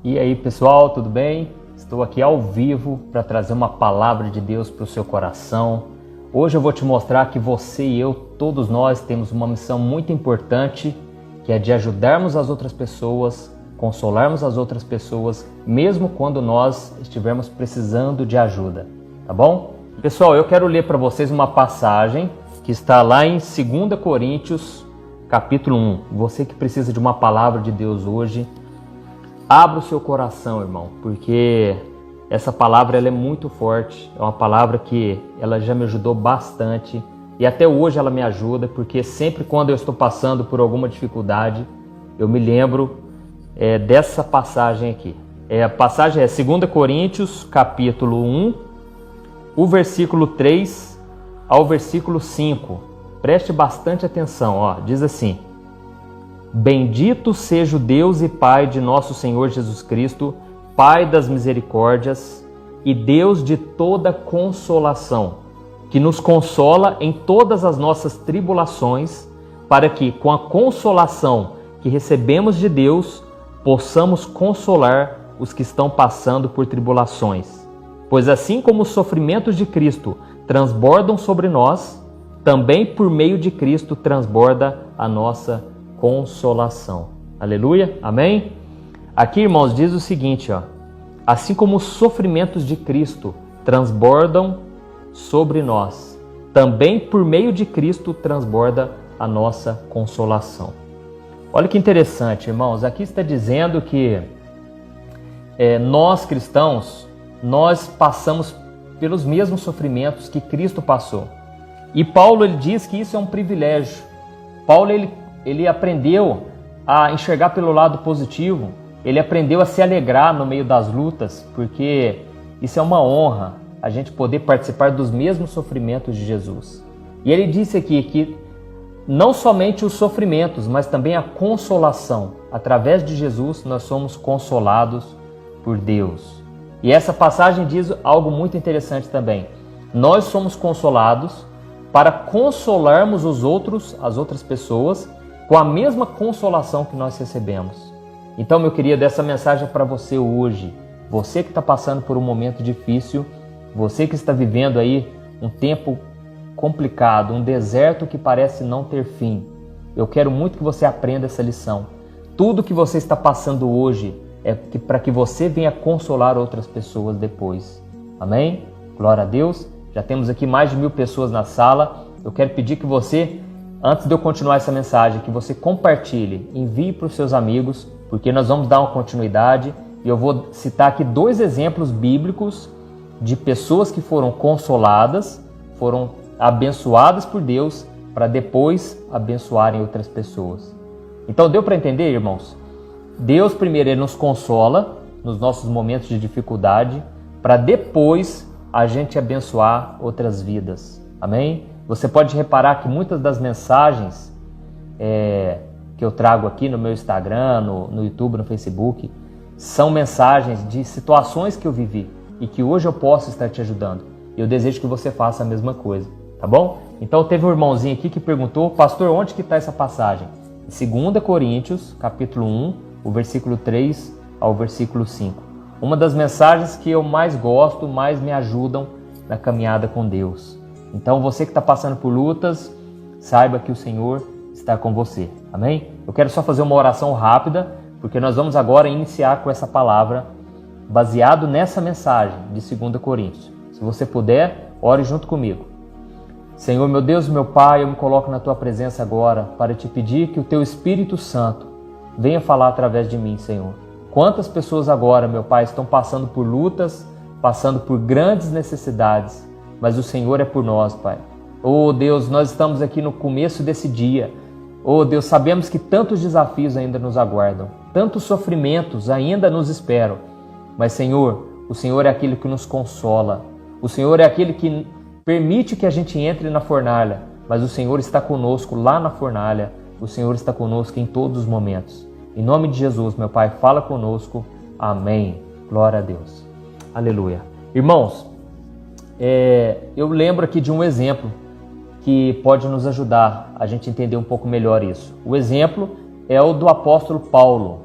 E aí pessoal, tudo bem? Estou aqui ao vivo para trazer uma palavra de Deus para o seu coração. Hoje eu vou te mostrar que você e eu, todos nós, temos uma missão muito importante, que é de ajudarmos as outras pessoas, consolarmos as outras pessoas, mesmo quando nós estivermos precisando de ajuda, tá bom? Pessoal, eu quero ler para vocês uma passagem que está lá em 2 Coríntios, capítulo 1. Você que precisa de uma palavra de Deus hoje, abra o seu coração, irmão, porque essa palavra ela é muito forte, é uma palavra que ela já me ajudou bastante e até hoje ela me ajuda, porque sempre quando eu estou passando por alguma dificuldade, eu me lembro dessa passagem aqui. A passagem é 2 Coríntios, capítulo 1, o versículo 3 ao versículo 5. Preste bastante atenção, ó. Diz assim: Bendito seja o Deus e Pai de nosso Senhor Jesus Cristo, Pai das misericórdias e Deus de toda consolação, que nos consola em todas as nossas tribulações, para que, com a consolação que recebemos de Deus, possamos consolar os que estão passando por tribulações. Pois assim como os sofrimentos de Cristo transbordam sobre nós, também por meio de Cristo transborda a nossa consolação. Aleluia? Amém? Aqui, irmãos, diz o seguinte, ó: assim como os sofrimentos de Cristo transbordam sobre nós, também por meio de Cristo transborda a nossa consolação. Olha que interessante, irmãos. Aqui está dizendo que nós cristãos, nós passamos pelos mesmos sofrimentos que Cristo passou. E Paulo ele diz que isso é um privilégio. Paulo ele aprendeu a enxergar pelo lado positivo, ele aprendeu a se alegrar no meio das lutas, porque isso é uma honra, a gente poder participar dos mesmos sofrimentos de Jesus. E ele disse aqui que não somente os sofrimentos, mas também a consolação. Através de Jesus nós somos consolados por Deus. E essa passagem diz algo muito interessante também. Nós somos consolados para consolarmos os outros, as outras pessoas, com a mesma consolação que nós recebemos. Então, meu querido, essa mensagem é para você hoje. Você que está passando por um momento difícil, você que está vivendo aí um tempo complicado, um deserto que parece não ter fim. Eu quero muito que você aprenda essa lição. Tudo que você está passando hoje é para que você venha consolar outras pessoas depois. Amém? Glória a Deus. Já temos aqui mais de 1000 pessoas na sala. Eu quero pedir que você, antes de eu continuar essa mensagem, que você compartilhe, envie para os seus amigos, porque nós vamos dar uma continuidade e eu vou citar aqui 2 exemplos bíblicos de pessoas que foram consoladas, foram abençoadas por Deus para depois abençoarem outras pessoas. Então deu para entender, irmãos? Deus primeiro ele nos consola nos nossos momentos de dificuldade para depois a gente abençoar outras vidas. Amém? Você pode reparar que muitas das mensagens que eu trago aqui no meu Instagram, no YouTube, no Facebook, são mensagens de situações que eu vivi e que hoje eu posso estar te ajudando. Eu desejo que você faça a mesma coisa, tá bom? Então teve um irmãozinho aqui que perguntou: pastor, onde que está essa passagem? Em 2 Coríntios, capítulo 1, o versículo 3 ao versículo 5. Uma das mensagens que eu mais gosto, mais me ajudam na caminhada com Deus. Então você que está passando por lutas, saiba que o Senhor está com você. Amém? Eu quero só fazer uma oração rápida, porque nós vamos agora iniciar com essa palavra baseado nessa mensagem de 2 Coríntios. Se você puder, ore junto comigo. Senhor, meu Deus, meu Pai, eu me coloco na Tua presença agora para te pedir que o Teu Espírito Santo venha falar através de mim, Senhor. Quantas pessoas agora, meu Pai, estão passando por lutas, passando por grandes necessidades, mas o Senhor é por nós, Pai. Oh Deus, nós estamos aqui no começo desse dia. Oh Deus, sabemos que tantos desafios ainda nos aguardam, tantos sofrimentos ainda nos esperam, mas Senhor, o Senhor é aquele que nos consola, o Senhor é aquele que permite que a gente entre na fornalha, mas o Senhor está conosco lá na fornalha, o Senhor está conosco em todos os momentos. Em nome de Jesus, meu Pai, fala conosco. Amém. Glória a Deus. Aleluia. Irmãos, eu lembro aqui de um exemplo que pode nos ajudar a gente entender um pouco melhor isso. O exemplo é o do apóstolo Paulo.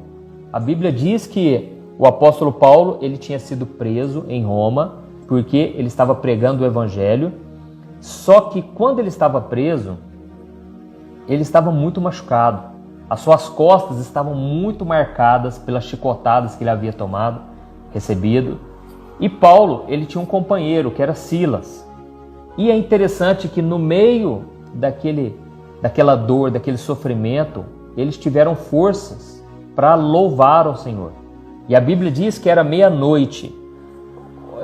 A Bíblia diz que o apóstolo Paulo, ele tinha sido preso em Roma porque ele estava pregando o evangelho. Só que quando ele estava preso, ele estava muito machucado. As suas costas estavam muito marcadas pelas chicotadas que ele havia recebido. E Paulo, ele tinha um companheiro que era Silas. E é interessante que no meio daquela dor, daquele sofrimento, eles tiveram forças para louvar ao Senhor. E a Bíblia diz que era meia-noite,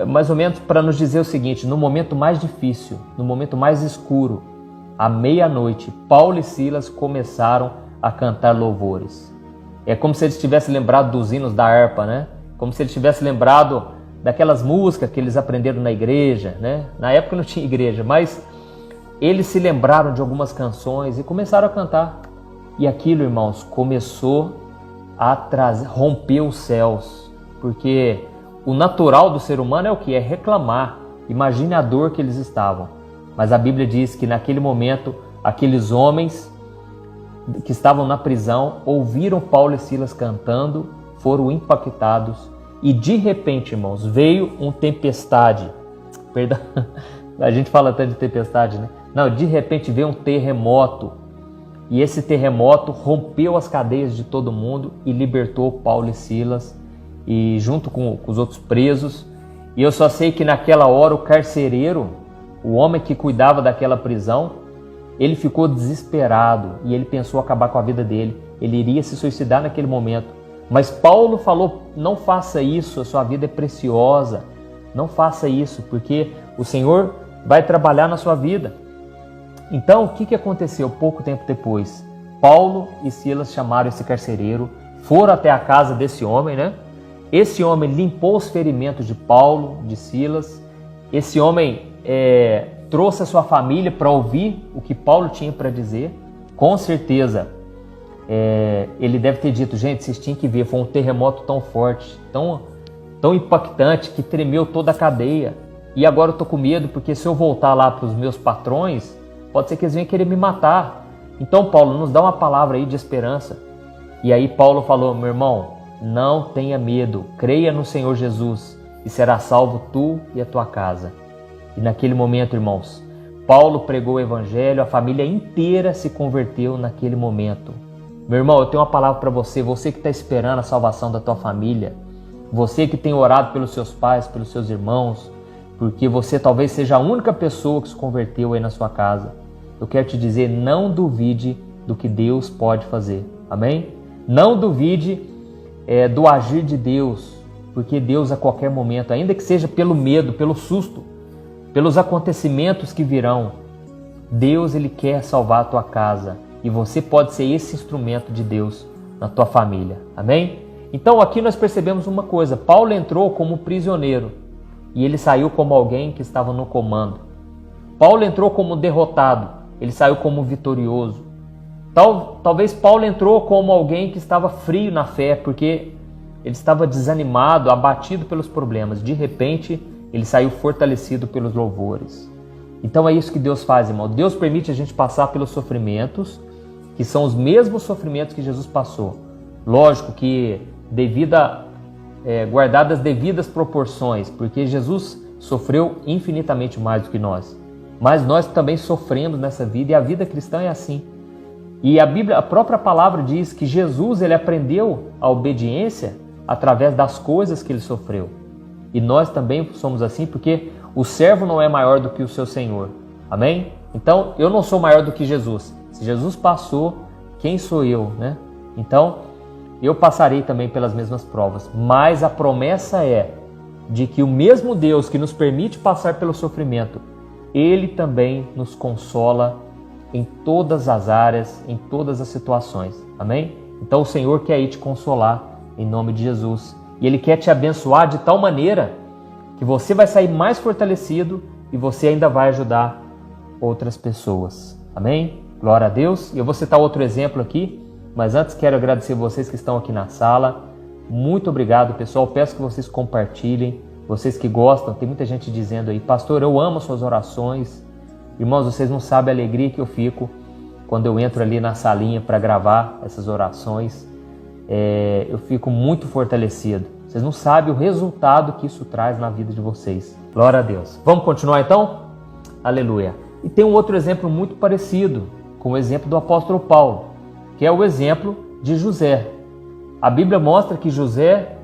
mais ou menos para nos dizer o seguinte: no momento mais difícil, no momento mais escuro, à meia-noite, Paulo e Silas começaram a cantar louvores. É como se eles tivessem lembrado dos hinos da harpa, né? Como se eles tivessem lembrado daquelas músicas que eles aprenderam na igreja, né? Na época não tinha igreja, mas eles se lembraram de algumas canções e começaram a cantar. E aquilo, irmãos, começou a romper os céus, porque o natural do ser humano é o que? É reclamar. Imagine a dor que eles estavam. Mas a Bíblia diz que naquele momento, aqueles homens que estavam na prisão ouviram Paulo e Silas cantando, foram impactados e de repente, irmãos, veio uma tempestade. Perdão, a gente fala até de tempestade, né? Não, de repente veio um terremoto. E esse terremoto rompeu as cadeias de todo mundo e libertou Paulo e Silas, e junto com os outros presos. E eu só sei que naquela hora o carcereiro, o homem que cuidava daquela prisão, ele ficou desesperado e ele pensou acabar com a vida dele. Ele iria se suicidar naquele momento. Mas Paulo falou: não faça isso, a sua vida é preciosa. Não faça isso, porque o Senhor vai trabalhar na sua vida. Então, o que aconteceu pouco tempo depois? Paulo e Silas chamaram esse carcereiro, foram até a casa desse homem, né? Esse homem limpou os ferimentos de Paulo, de Silas. Esse homem trouxe a sua família para ouvir o que Paulo tinha para dizer. Com certeza, ele deve ter dito: gente, vocês tinham que ver, foi um terremoto tão forte, tão impactante, que tremeu toda a cadeia. E agora eu estou com medo, porque se eu voltar lá para os meus patrões, pode ser que eles venham querer me matar. Então, Paulo, nos dá uma palavra aí de esperança. E aí Paulo falou: meu irmão, não tenha medo, creia no Senhor Jesus e será salvo tu e a tua casa. E naquele momento, irmãos, Paulo pregou o evangelho, a família inteira se converteu naquele momento. Meu irmão, eu tenho uma palavra para você, você que está esperando a salvação da tua família, você que tem orado pelos seus pais, pelos seus irmãos, porque você talvez seja a única pessoa que se converteu aí na sua casa. Eu quero te dizer, não duvide do que Deus pode fazer, amém? Não duvide do agir de Deus, porque Deus a qualquer momento, ainda que seja pelo medo, pelo susto, pelos acontecimentos que virão, Deus, Ele quer salvar a tua casa e você pode ser esse instrumento de Deus na tua família, amém? Então aqui nós percebemos uma coisa: Paulo entrou como prisioneiro e ele saiu como alguém que estava no comando. Paulo entrou como derrotado, ele saiu como vitorioso. Talvez Paulo entrou como alguém que estava frio na fé, porque ele estava desanimado, abatido pelos problemas. De repente, ele saiu fortalecido pelos louvores. Então é isso que Deus faz, irmão. Deus permite a gente passar pelos sofrimentos, que são os mesmos sofrimentos que Jesus passou. Lógico que guardadas devidas proporções, porque Jesus sofreu infinitamente mais do que nós. Mas nós também sofremos nessa vida, e a vida cristã é assim. E a própria palavra diz que Jesus, ele aprendeu a obediência através das coisas que ele sofreu. E nós também somos assim, porque o servo não é maior do que o seu Senhor. Amém? Então, eu não sou maior do que Jesus. Se Jesus passou, quem sou eu, né? Então, eu passarei também pelas mesmas provas. Mas a promessa é de que o mesmo Deus que nos permite passar pelo sofrimento, Ele também nos consola em todas as áreas, em todas as situações. Amém? Então o Senhor quer ir te consolar em nome de Jesus. E Ele quer te abençoar de tal maneira que você vai sair mais fortalecido e você ainda vai ajudar outras pessoas. Amém? Glória a Deus. E eu vou citar outro exemplo aqui, mas antes quero agradecer vocês que estão aqui na sala. Muito obrigado, pessoal. Peço que vocês compartilhem. Vocês que gostam, tem muita gente dizendo aí: pastor, eu amo suas orações. Irmãos, vocês não sabem a alegria que eu fico quando eu entro ali na salinha para gravar essas orações. Eu fico muito fortalecido. Vocês não sabem o resultado que isso traz na vida de vocês. Glória a Deus. Vamos continuar então? Aleluia. E tem um outro exemplo muito parecido com o exemplo do apóstolo Paulo, que é o exemplo de José. A Bíblia mostra que José,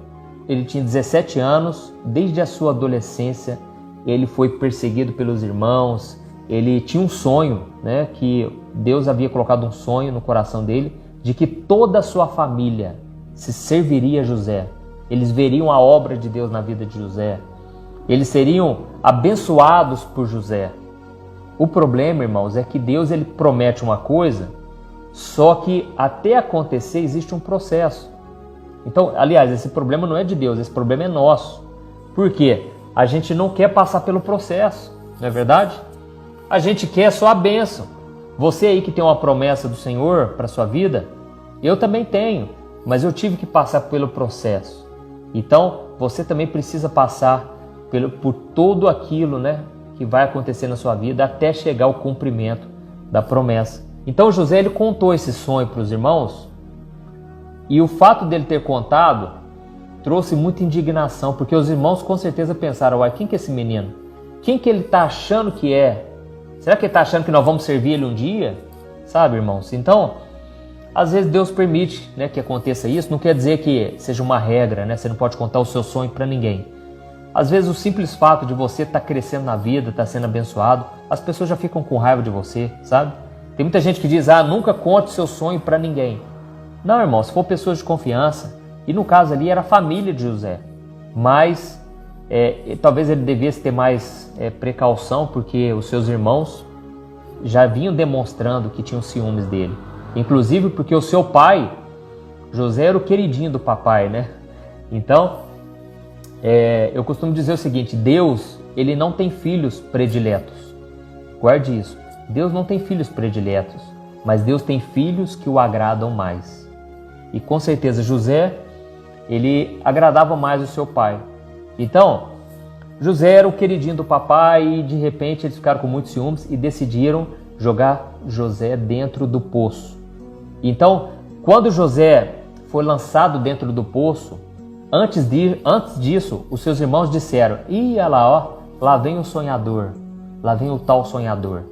ele tinha 17 anos, desde a sua adolescência, ele foi perseguido pelos irmãos, ele tinha um sonho, né, que Deus havia colocado um sonho no coração dele, de que toda a sua família se serviria a José. Eles veriam a obra de Deus na vida de José. Eles seriam abençoados por José. O problema, irmãos, é que Deus ele promete uma coisa, só que até acontecer existe um processo. Então, aliás, esse problema não é de Deus, esse problema é nosso. Por quê? A gente não quer passar pelo processo, não é verdade? A gente quer só a bênção. Você aí que tem uma promessa do Senhor para a sua vida, eu também tenho, mas eu tive que passar pelo processo. Então, você também precisa passar por tudo aquilo, né, que vai acontecer na sua vida até chegar ao cumprimento da promessa. Então, José ele contou esse sonho para os irmãos, e o fato dele ter contado trouxe muita indignação, porque os irmãos com certeza pensaram: uai, quem que é esse menino? Quem que ele está achando que é? Será que ele está achando que nós vamos servir ele um dia? Sabe, irmãos? Então, às vezes Deus permite, né, que aconteça isso. Não quer dizer que seja uma regra, né? Você não pode contar o seu sonho para ninguém. Às vezes o simples fato de você estar crescendo na vida, estar sendo abençoado, as pessoas já ficam com raiva de você, sabe? Tem muita gente que diz: nunca conte seu sonho para ninguém. Não, irmão, se for pessoas de confiança, e no caso ali era a família de José, mas talvez ele devesse ter mais precaução, porque os seus irmãos já vinham demonstrando que tinham ciúmes dele. Inclusive porque o seu pai, José, era o queridinho do papai, né? Então, eu costumo dizer o seguinte: Deus, ele não tem filhos prediletos. Guarde isso. Deus não tem filhos prediletos, mas Deus tem filhos que o agradam mais. E com certeza José, ele agradava mais o seu pai. Então, José era o queridinho do papai e de repente eles ficaram com muitos ciúmes e decidiram jogar José dentro do poço. Então, quando José foi lançado dentro do poço, antes disso, os seus irmãos disseram: olha lá, ó, lá vem o sonhador, lá vem o tal sonhador.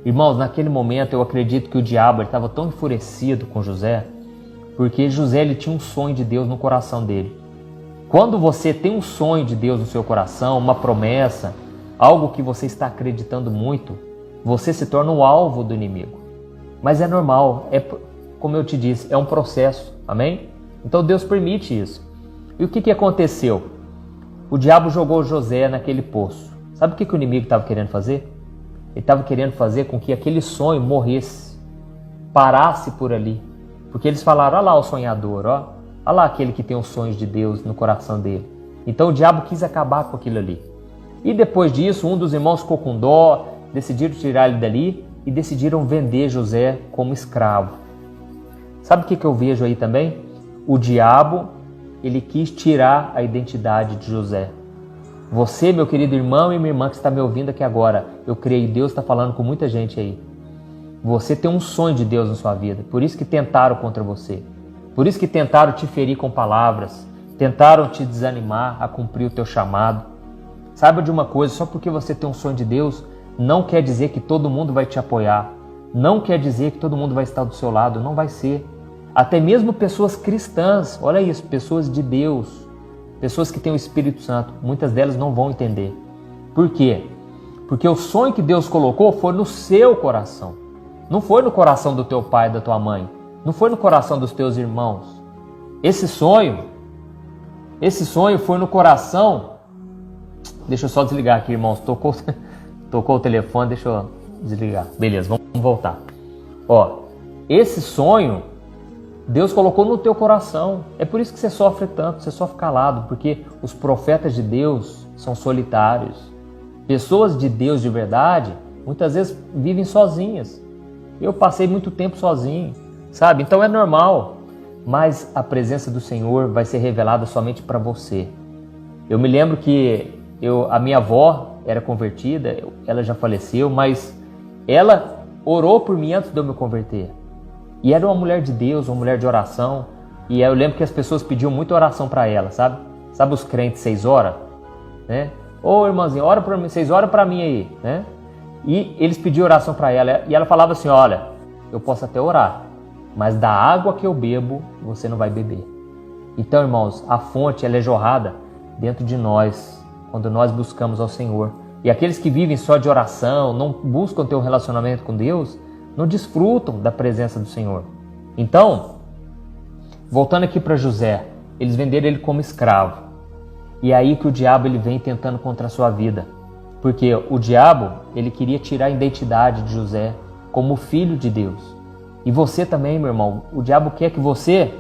Irmãos, naquele momento eu acredito que o diabo estava tão enfurecido com José, porque José ele tinha um sonho de Deus no coração dele. Quando você tem um sonho de Deus no seu coração, uma promessa, algo que você está acreditando muito, você se torna o alvo do inimigo. Mas é normal, como eu te disse, é um processo, amém? Então Deus permite isso. E o que aconteceu? O diabo jogou José naquele poço. Sabe o que o inimigo estava querendo fazer? Ele estava querendo fazer com que aquele sonho morresse, parasse por ali. Porque eles falaram: olha lá o sonhador, olha lá aquele que tem os sonhos de Deus no coração dele. Então o diabo quis acabar com aquilo ali. E depois disso, um dos irmãos ficou com dó, decidiram tirar ele dali e decidiram vender José como escravo. Sabe o que eu vejo aí também? O diabo, ele quis tirar a identidade de José. Você, meu querido irmão e minha irmã que está me ouvindo aqui agora, eu creio que Deus está falando com muita gente aí. Você tem um sonho de Deus na sua vida, por isso que tentaram contra você. Por isso que tentaram te ferir com palavras, tentaram te desanimar a cumprir o teu chamado. Saiba de uma coisa: só porque você tem um sonho de Deus, não quer dizer que todo mundo vai te apoiar. Não quer dizer que todo mundo vai estar do seu lado, não vai ser. Até mesmo pessoas cristãs, olha isso, pessoas de Deus, pessoas que têm o Espírito Santo, muitas delas não vão entender. Por quê? Porque o sonho que Deus colocou foi no seu coração. Não foi no coração do teu pai e da tua mãe. Não foi no coração dos teus irmãos. Esse sonho foi no coração... Deixa eu só desligar aqui, irmãos. Tocou o telefone, deixa eu desligar. Beleza, vamos voltar. Esse sonho Deus colocou no teu coração. É por isso que você sofre tanto, você sofre calado, porque os profetas de Deus são solitários. Pessoas de Deus de verdade, muitas vezes vivem sozinhas. Eu passei muito tempo sozinho, sabe? Então é normal, mas a presença do Senhor vai ser revelada somente para você. Eu me lembro que a minha avó era convertida, ela já faleceu, mas ela orou por mim antes de eu me converter. E era uma mulher de Deus, uma mulher de oração. E eu lembro que as pessoas pediam muita oração para ela, sabe? Sabe os crentes 6 horas? Né? Ô irmãzinho, ora para mim, 6 horas para mim aí. Né? E eles pediam oração para ela. E ela falava assim, olha, eu posso até orar, mas da água que eu bebo, você não vai beber. Então, irmãos, a fonte ela é jorrada dentro de nós, quando nós buscamos ao Senhor. E aqueles que vivem só de oração, não buscam ter um relacionamento com Deus, não desfrutam da presença do Senhor. Então, voltando aqui para José, eles venderam ele como escravo. E é aí que o diabo ele vem tentando contra a sua vida. Porque o diabo ele queria tirar a identidade de José como filho de Deus. E você também, meu irmão, o diabo quer que você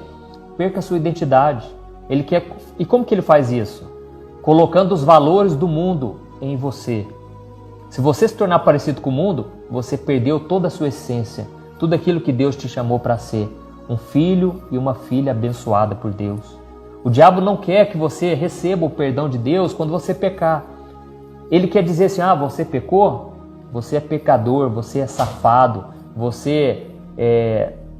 perca a sua identidade. Ele quer. E como que ele faz isso? Colocando os valores do mundo em você. Se você se tornar parecido com o mundo, você perdeu toda a sua essência, tudo aquilo que Deus te chamou para ser, um filho e uma filha abençoada por Deus. O diabo não quer que você receba o perdão de Deus quando você pecar. Ele quer dizer assim, você pecou? Você é pecador, você é safado, você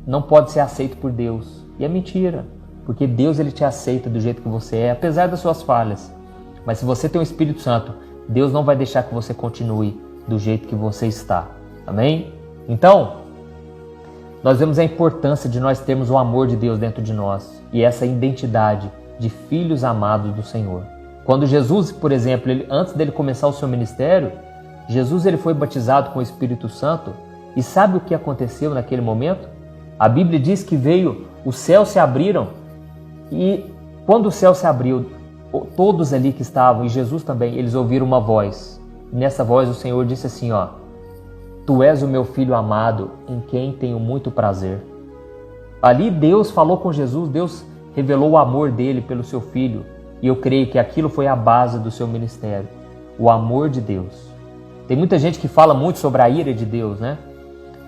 não pode ser aceito por Deus. E é mentira, porque Deus ele te aceita do jeito que você é, apesar das suas falhas. Mas se você tem o Espírito Santo, Deus não vai deixar que você continue do jeito que você está. Amém? Então, nós vemos a importância de nós termos o amor de Deus dentro de nós e essa identidade de filhos amados do Senhor. Quando Jesus, por exemplo, antes dele começar o seu ministério, Jesus ele foi batizado com o Espírito Santo e sabe o que aconteceu naquele momento? A Bíblia diz que os céus se abriram e quando o céu se abriu, todos ali que estavam, e Jesus também, eles ouviram uma voz. Nessa voz o Senhor disse assim, Tu és o meu filho amado, em quem tenho muito prazer. Ali Deus falou com Jesus, Deus revelou o amor dele pelo seu filho. E eu creio que aquilo foi a base do seu ministério, o amor de Deus. Tem muita gente que fala muito sobre a ira de Deus, né?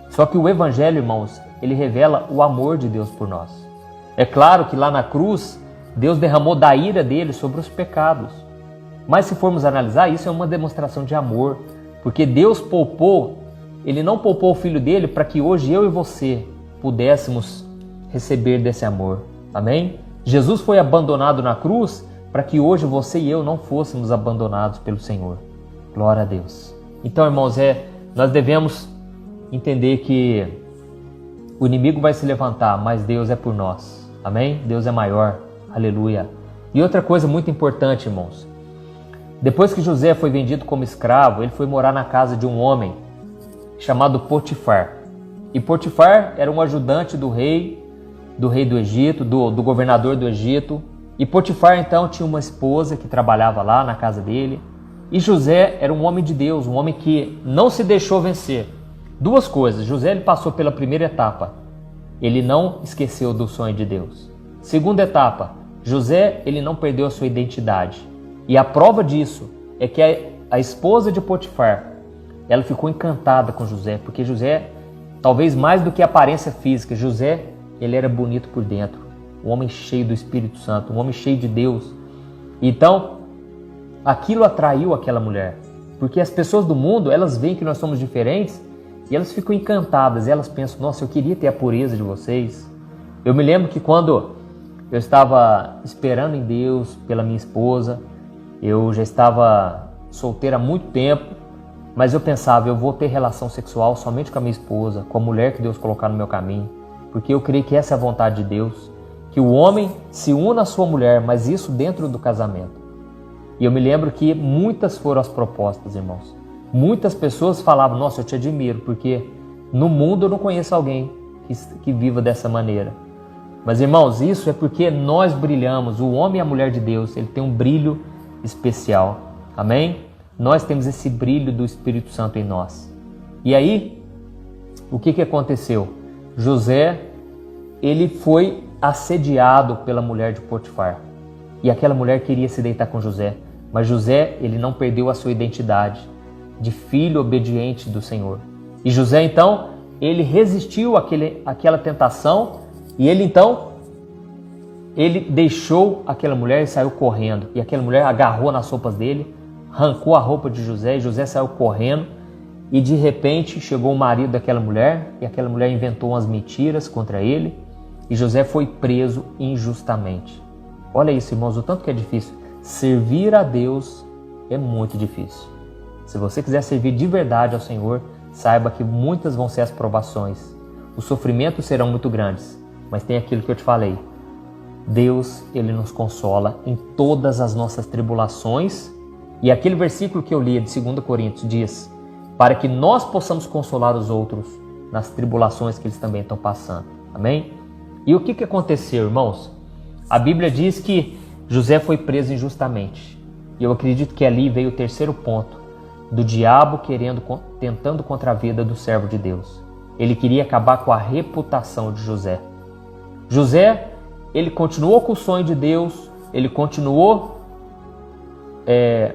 Só que o Evangelho, irmãos, ele revela o amor de Deus por nós. É claro que lá na cruz, Deus derramou da ira dele sobre os pecados. Mas se formos analisar, isso é uma demonstração de amor. Porque Deus ele não poupou o Filho dele para que hoje eu e você pudéssemos receber desse amor. Amém? Jesus foi abandonado na cruz para que hoje você e eu não fôssemos abandonados pelo Senhor. Glória a Deus. Então, irmãos, nós devemos entender que o inimigo vai se levantar, mas Deus é por nós. Amém? Deus é maior. Aleluia. E outra coisa muito importante, irmãos. Depois que José foi vendido como escravo, ele foi morar na casa de um homem chamado Potifar. E Potifar era um ajudante do rei do Egito, do governador do Egito. E Potifar então tinha uma esposa que trabalhava lá na casa dele. E José era um homem de Deus, um homem que não se deixou vencer. Duas coisas, José ele passou pela primeira etapa. Ele não esqueceu do sonho de Deus. Segunda etapa, José ele não perdeu a sua identidade. E a prova disso é que a esposa de Potifar, ela ficou encantada com José, porque José, talvez mais do que a aparência física, José, ele era bonito por dentro, um homem cheio do Espírito Santo, um homem cheio de Deus. Então, aquilo atraiu aquela mulher, porque as pessoas do mundo, elas veem que nós somos diferentes e elas ficam encantadas, e elas pensam, nossa, eu queria ter a pureza de vocês. Eu me lembro que quando eu estava esperando em Deus pela minha esposa, eu já estava solteiro há muito tempo, mas eu pensava, eu vou ter relação sexual somente com a minha esposa, com a mulher que Deus colocar no meu caminho, porque eu creio que essa é a vontade de Deus, que o homem se una à sua mulher, mas isso dentro do casamento. E eu me lembro que muitas foram as propostas, irmãos. Muitas pessoas falavam, nossa, eu te admiro, porque no mundo eu não conheço alguém que viva dessa maneira. Mas, irmãos, isso é porque nós brilhamos, o homem e a mulher de Deus, ele tem um brilho especial. Amém? Nós temos esse brilho do Espírito Santo em nós. E aí, o que aconteceu? José, ele foi assediado pela mulher de Potifar. E aquela mulher queria se deitar com José. Mas José, ele não perdeu a sua identidade de filho obediente do Senhor. E José, então, ele resistiu àquela tentação e ele deixou aquela mulher e saiu correndo. E aquela mulher agarrou nas roupas dele, arrancou a roupa de José e José saiu correndo. E de repente chegou o marido daquela mulher e aquela mulher inventou umas mentiras contra ele e José foi preso injustamente. Olha isso, irmãos, o tanto que é difícil. servir a Deus é muito difícil. Se você quiser servir de verdade ao Senhor, saiba que muitas vão ser as provações. Os sofrimentos serão muito grandes, mas tem aquilo que eu te falei. Deus, Ele nos consola em todas as nossas tribulações. E aquele versículo que eu li de 2 Coríntios diz, para que nós possamos consolar os outros nas tribulações que eles também estão passando. Amém? E o que aconteceu, irmãos? A Bíblia diz que José foi preso injustamente. E eu acredito que ali veio o terceiro ponto do diabo tentando contra a vida do servo de Deus. Ele queria acabar com a reputação de José. José, ele continuou com o sonho de Deus, ele continuou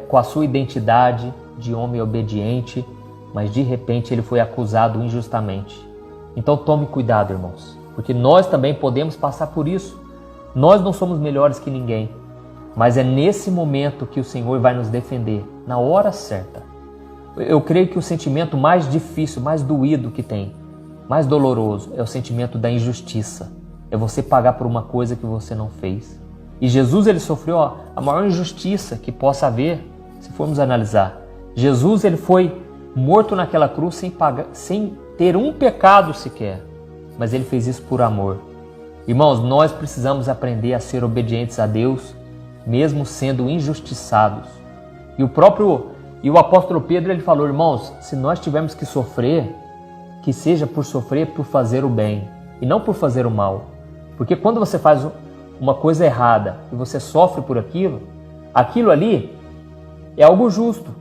com a sua identidade de homem obediente, mas de repente ele foi acusado injustamente. Então tome cuidado, irmãos, porque nós também podemos passar por isso. Nós não somos melhores que ninguém, mas é nesse momento que o Senhor vai nos defender, na hora certa. Eu creio que o sentimento mais difícil, mais doído que tem, mais doloroso, é o sentimento da injustiça. É você pagar por uma coisa que você não fez. E Jesus, ele sofreu a maior injustiça que possa haver, se formos analisar. Jesus, ele foi morto naquela cruz sem ter um pecado sequer, mas ele fez isso por amor. Irmãos, nós precisamos aprender a ser obedientes a Deus, mesmo sendo injustiçados. E o apóstolo Pedro, ele falou, irmãos, se nós tivermos que sofrer, que seja por sofrer por fazer o bem e não por fazer o mal. Porque quando você faz uma coisa errada e você sofre por aquilo ali é algo justo.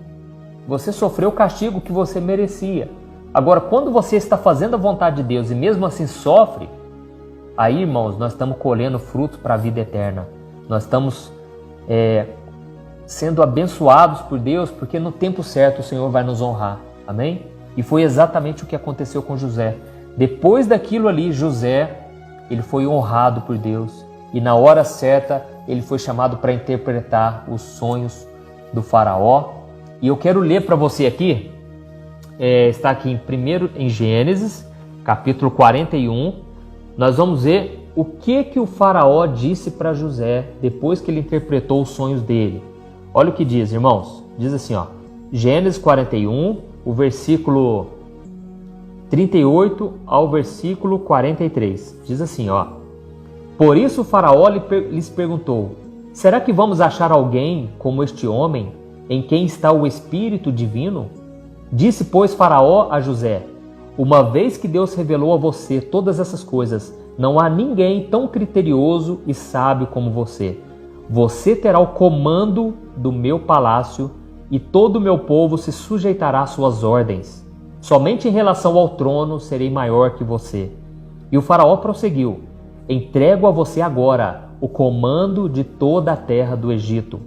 Você sofreu o castigo que você merecia. Agora, quando você está fazendo a vontade de Deus e mesmo assim sofre, aí, irmãos, nós estamos colhendo frutos para a vida eterna. Nós estamos sendo abençoados por Deus, porque no tempo certo o Senhor vai nos honrar. Amém? E foi exatamente o que aconteceu com José. Depois daquilo ali, José, ele foi honrado por Deus. E na hora certa, ele foi chamado para interpretar os sonhos do faraó. E eu quero ler para você aqui, está aqui em Gênesis, capítulo 41. Nós vamos ver o que o faraó disse para José depois que ele interpretou os sonhos dele. Olha o que diz, irmãos. Diz assim, ó, Gênesis 41, o versículo 38 ao versículo 43. Diz assim, ó. Por isso o faraó lhes perguntou, será que vamos achar alguém como este homem, em quem está o Espírito Divino? Disse, pois, faraó a José, uma vez que Deus revelou a você todas essas coisas, não há ninguém tão criterioso e sábio como você. Você terá o comando do meu palácio e todo o meu povo se sujeitará às suas ordens. Somente em relação ao trono serei maior que você. E o faraó prosseguiu, entrego a você agora o comando de toda a terra do Egito.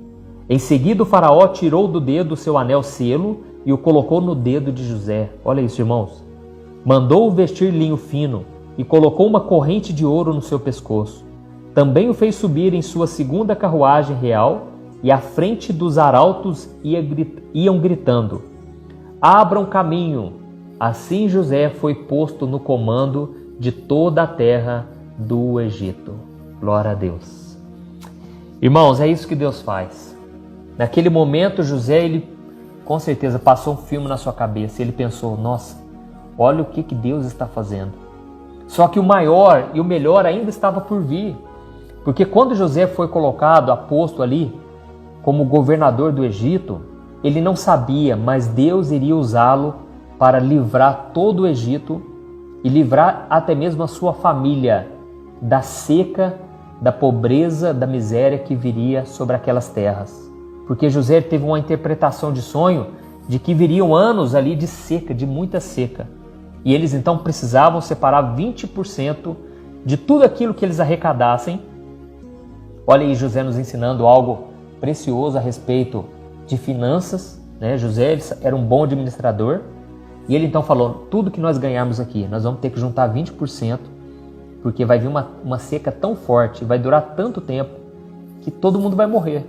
Em seguida o faraó tirou do dedo o seu anel selo e o colocou no dedo de José. Olha isso, irmãos. Mandou-o vestir linho fino e colocou uma corrente de ouro no seu pescoço. Também o fez subir em sua segunda carruagem real e à frente dos arautos iam gritando, abram caminho. Assim José foi posto no comando de toda a terra do Egito. Glória a Deus. Irmãos, é isso que Deus faz. Naquele momento José, ele com certeza passou um filme na sua cabeça. Ele pensou, nossa, olha o que Deus está fazendo. Só que o maior e o melhor ainda estava por vir. Porque quando José foi colocado, aposto ali, como governador do Egito, ele não sabia, mas Deus iria usá-lo para livrar todo o Egito e livrar até mesmo a sua família da seca, da pobreza, da miséria que viria sobre aquelas terras. Porque José teve uma interpretação de sonho de que viriam anos ali de seca, de muita seca. E eles então precisavam separar 20% de tudo aquilo que eles arrecadassem. Olha aí José nos ensinando algo precioso a respeito de finanças, né? José era um bom administrador e ele então falou, tudo que nós ganharmos aqui, nós vamos ter que juntar 20%, porque vai vir uma seca tão forte, vai durar tanto tempo, que todo mundo vai morrer.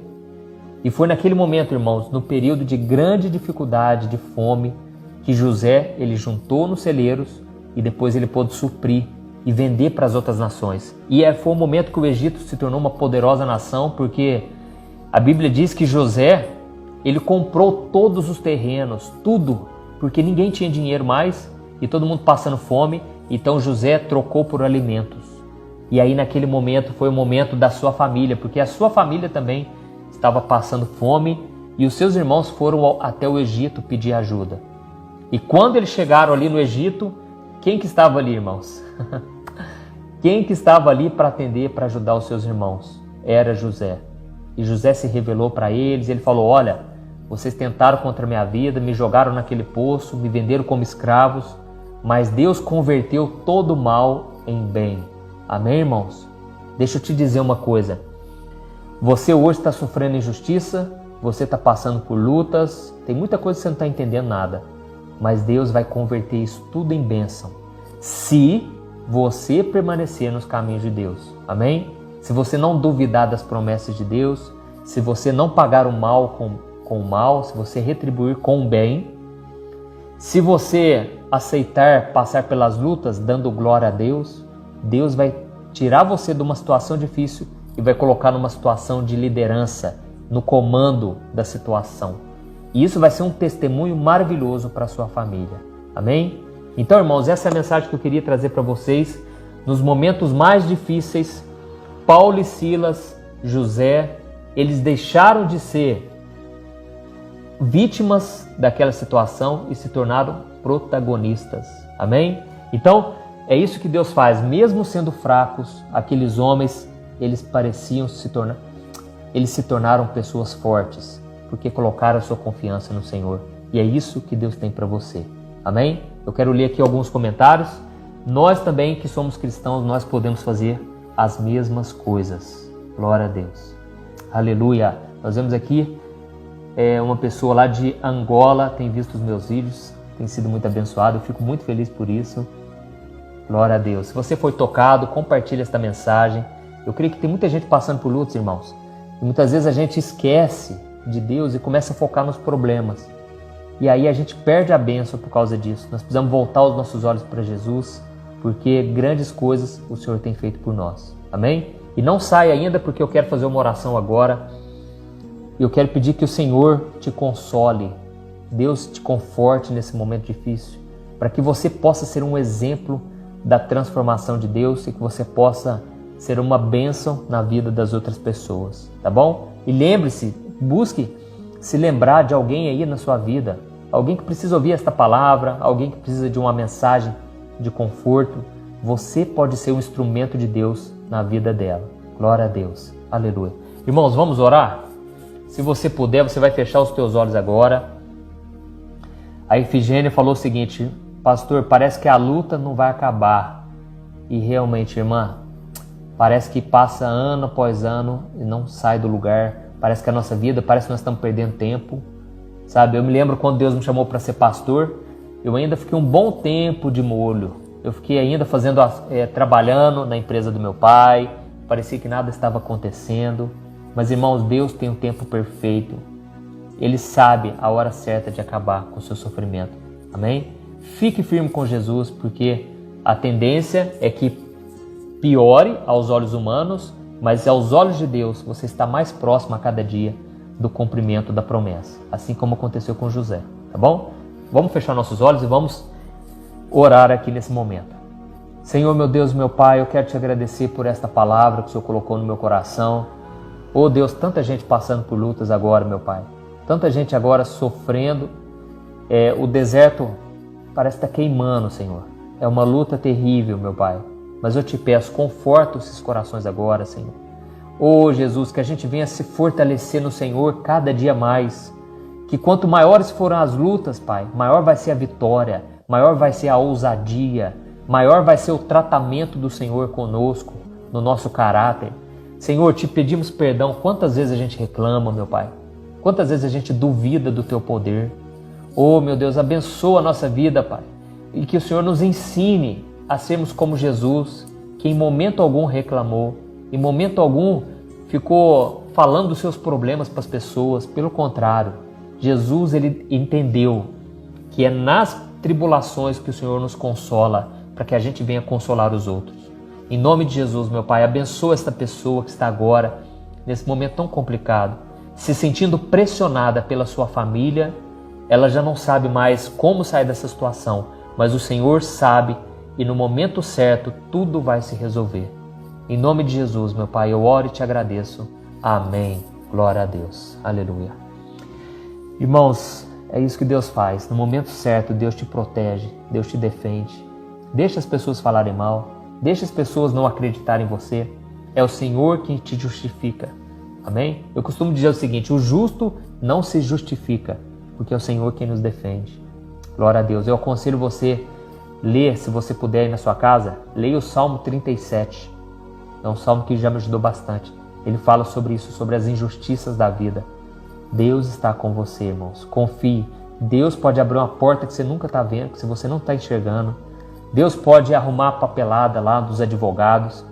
E foi naquele momento, irmãos, no período de grande dificuldade, de fome, que José, ele juntou nos celeiros e depois ele pôde suprir e vender para as outras nações. E foi o momento que o Egito se tornou uma poderosa nação, porque A Bíblia diz que José, ele comprou todos os terrenos, tudo, porque ninguém tinha dinheiro mais e todo mundo passando fome, então José trocou por alimentos. E aí naquele momento foi o momento da sua família, porque a sua família também estava passando fome e os seus irmãos foram até o Egito pedir ajuda. E quando eles chegaram ali no Egito, quem que estava ali, irmãos? Quem que estava ali para atender, para ajudar os seus irmãos? Era José. E José se revelou para eles, ele falou: olha, vocês tentaram contra a minha vida, me jogaram naquele poço, me venderam como escravos, mas Deus converteu todo o mal em bem. Amém, irmãos? Deixa eu te dizer uma coisa. Você hoje está sofrendo injustiça, você está passando por lutas, tem muita coisa que você não está entendendo nada, mas Deus vai converter isso tudo em bênção, se você permanecer nos caminhos de Deus. Amém? Se você não duvidar das promessas de Deus, se você não pagar o mal com o mal, se você retribuir com o bem, se você aceitar passar pelas lutas dando glória a Deus, Deus vai tirar você de uma situação difícil e vai colocar numa situação de liderança, no comando da situação. E isso vai ser um testemunho maravilhoso para a sua família. Amém? Então, irmãos, essa é a mensagem que eu queria trazer para vocês. Nos momentos mais difíceis, Paulo e Silas, José, eles deixaram de ser vítimas daquela situação e se tornaram protagonistas. Amém? Então, é isso que Deus faz. Mesmo sendo fracos, aqueles homens, eles se tornaram pessoas fortes, porque colocaram a sua confiança no Senhor. E é isso que Deus tem para você. Amém? Eu quero ler aqui alguns comentários. Nós também, que somos cristãos, nós podemos fazer as mesmas coisas. Glória a Deus. Aleluia. Nós vemos aqui uma pessoa lá de Angola, tem visto os meus vídeos, tem sido muito abençoado. Eu fico muito feliz por isso. Glória a Deus. Se você foi tocado, compartilhe esta mensagem. Eu creio que tem muita gente passando por lutas, irmãos. E muitas vezes a gente esquece de Deus e começa a focar nos problemas. E aí a gente perde a bênção por causa disso. Nós precisamos voltar os nossos olhos para Jesus, porque grandes coisas o Senhor tem feito por nós. Amém? E não saia ainda, porque eu quero fazer uma oração agora. Eu quero pedir que o Senhor te console. Deus te conforte nesse momento difícil, para que você possa ser um exemplo da transformação de Deus e que você possa ser uma bênção na vida das outras pessoas, tá bom? E lembre-se, busque se lembrar de alguém aí na sua vida, alguém que precisa ouvir esta palavra, alguém que precisa de uma mensagem de conforto. Você pode ser um instrumento de Deus na vida dela. Glória a Deus. Aleluia. Irmãos, vamos orar? Se você puder, você vai fechar os teus olhos agora. A Efigênia falou o seguinte: pastor, parece que a luta não vai acabar. E realmente, irmã, parece que passa ano após ano e não sai do lugar. Parece que a nossa vida, parece que nós estamos perdendo tempo. Sabe, eu me lembro quando Deus me chamou para ser pastor, eu ainda fiquei um bom tempo de molho. Eu fiquei ainda trabalhando na empresa do meu pai. Parecia que nada estava acontecendo. Mas, irmãos, Deus tem um tempo perfeito. Ele sabe a hora certa de acabar com o seu sofrimento. Amém? Fique firme com Jesus, porque a tendência é que piore aos olhos humanos, mas aos olhos de Deus você está mais próximo a cada dia do cumprimento da promessa, assim como aconteceu com José, tá bom? Vamos fechar nossos olhos e vamos orar aqui nesse momento. Senhor, meu Deus, meu Pai, eu quero te agradecer por esta palavra que o Senhor colocou no meu coração. Oh Deus, tanta gente passando por lutas agora, meu Pai, tanta gente agora sofrendo, o deserto parece estar queimando, Senhor, é uma luta terrível, meu Pai. Mas eu te peço, conforta esses corações agora, Senhor. Oh, Jesus, que a gente venha se fortalecer no Senhor cada dia mais. Que quanto maiores forem as lutas, Pai, maior vai ser a vitória, maior vai ser a ousadia, maior vai ser o tratamento do Senhor conosco, no nosso caráter. Senhor, te pedimos perdão. Quantas vezes a gente reclama, meu Pai? Quantas vezes a gente duvida do Teu poder? Oh, meu Deus, abençoa a nossa vida, Pai. E que o Senhor nos ensine a sermos como Jesus, que em momento algum reclamou, em momento algum ficou falando dos seus problemas para as pessoas. Pelo contrário, Jesus, ele entendeu que é nas tribulações que o Senhor nos consola, para que a gente venha consolar os outros. Em nome de Jesus, meu Pai, abençoa esta pessoa que está agora, nesse momento tão complicado. se sentindo pressionada pela sua família, ela já não sabe mais como sair dessa situação, mas o Senhor sabe e no momento certo tudo vai se resolver. Em nome de Jesus, meu Pai, eu oro e te agradeço. Amém. Glória a Deus. Aleluia. Irmãos, é isso que Deus faz. No momento certo, Deus te protege, Deus te defende. Deixa as pessoas falarem mal, deixa as pessoas não acreditarem em você. É o Senhor quem te justifica. Amém? Eu costumo dizer o seguinte: o justo não se justifica, porque é o Senhor quem nos defende. Glória a Deus. Eu aconselho você ler, se você puder ir na sua casa, leia o Salmo 37. É um salmo que já me ajudou bastante. Ele fala sobre isso, sobre as injustiças da vida. Deus está com você, irmãos. Confie. Deus pode abrir uma porta que você nunca está vendo, que você não está enxergando. Deus pode arrumar a papelada lá dos advogados.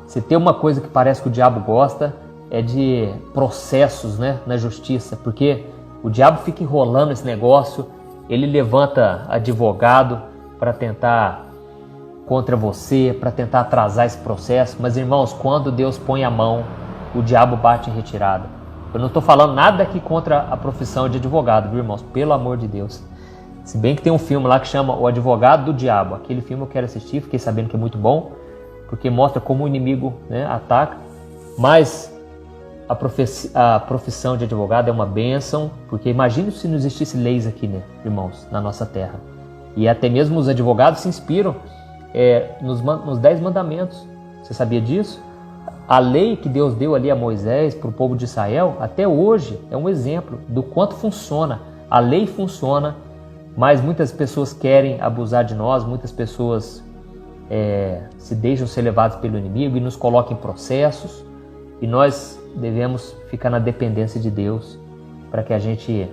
Se tem uma coisa que parece que o diabo gosta, é de processos, né, na justiça, porque o diabo fica enrolando esse negócio, ele levanta advogado para tentar contra você, para tentar atrasar esse processo. Mas, irmãos, quando Deus põe a mão, o diabo bate em retirada. Eu não estou falando nada aqui contra a profissão de advogado, viu, irmãos? Pelo amor de Deus. Se bem que tem um filme lá que chama O Advogado do Diabo. Aquele filme eu quero assistir, fiquei sabendo que é muito bom, porque mostra como o inimigo, né, ataca. Mas a profissão de advogado é uma bênção, porque imagine se não existisse leis aqui, né, irmãos, na nossa terra. E até mesmo os advogados se inspiram nos 10 mandamentos. Você sabia disso? A lei que Deus deu ali a Moisés, para o povo de Israel, até hoje é um exemplo do quanto funciona. A lei funciona, mas muitas pessoas querem abusar de nós, muitas pessoas se deixam ser levadas pelo inimigo e nos colocam em processos, e nós devemos ficar na dependência de Deus para que a gente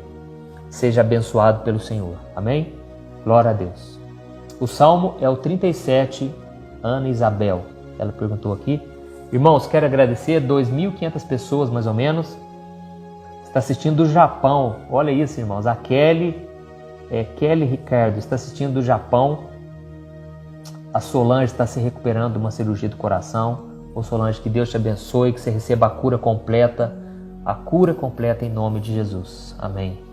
seja abençoado pelo Senhor. Amém? Glória a Deus. O Salmo é o 37, Ana Isabel. Ela perguntou aqui. Irmãos, quero agradecer 2.500 pessoas, mais ou menos. Está assistindo do Japão. Olha isso, irmãos. A Kelly Ricardo está assistindo do Japão. A Solange está se recuperando de uma cirurgia do coração. Ô Solange, que Deus te abençoe, que você receba a cura completa em nome de Jesus. Amém.